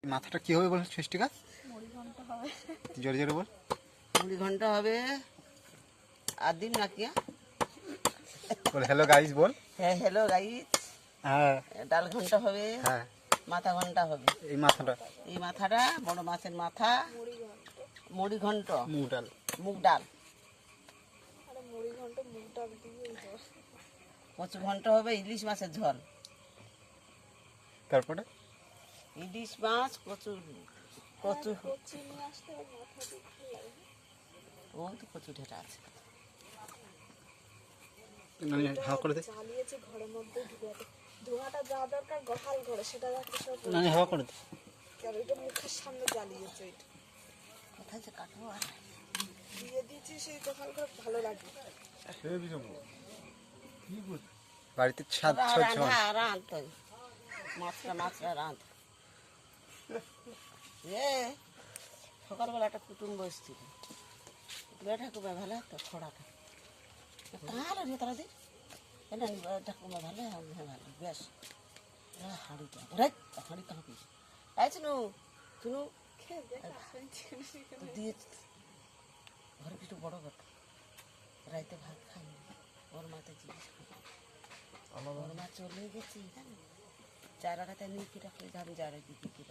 মাথাটা কি হবে বল সৃষ্টিকা? মুড়ি ঘন্ট হবে। জোরে জোরে বল। মুড়ি ঘন্ট হবে। আর দিন না কি? বল হ্যালো গাইস বল। হ্যাঁ হ্যালো গাইস। হ্যাঁ ডাল ঘন্ট হবে। হ্যাঁ মাথা ঘন্টা হবে। এই মাথাটা এই মাথাটা বড় মাছের মাথা। মুড়ি ঘন্ট। মুগ ডাল। মুগ ডাল। আরে মুড়ি ঘন্ট মুগ ডাল দিয়েই তো। কচু ঘন্ট হবে। ইলিশ মাছের ঝোল। তারপরে ইলিশ মাছ কচু কচু কচি নিয়ে আসতে আর মাথা দিয়ে ভালো লাগে। ও তো কচু ঢেটা আছে। মানে হাওয়া করে দে। জ্বালিয়েছে ঘরের মধ্যে ধোঁয়াতে। ধোঁয়াটা যা দরকার গহাল ঘরে সেটা রাখতে সব মানে হাওয়া করে দে। কেন এটা মুখের সামনে জ্বালিয়েছে এটা। কোথায় যে কাটবো আর দিয়ে দিয়েছি সেই গহাল ঘর ভালো লাগবে। বাড়িতে ছাদ ছাদ ছাদ রাঁধ তো মাছটা রাঁধ। এ সকালবেলা একটা কুটুম বসছিল। ঠাকুমা ভালো তো খোড়াটা কালো রে তারা দি না ঠাকুমা ভালো হ্যাঁ ভালো বেশ হাঁড়িটা রাইট হাঁড়ি কাঁ পিস শুনু শুনু দিয়ে ঘরে কিছু বড় কথা রাইতে ভাত খাইনি ওর মাতে জিজ্ঞেস করি ওর মা চলে গেছে জানো চারাটাতে নিয়ে কি রাখলে আমি যারা দিদি কি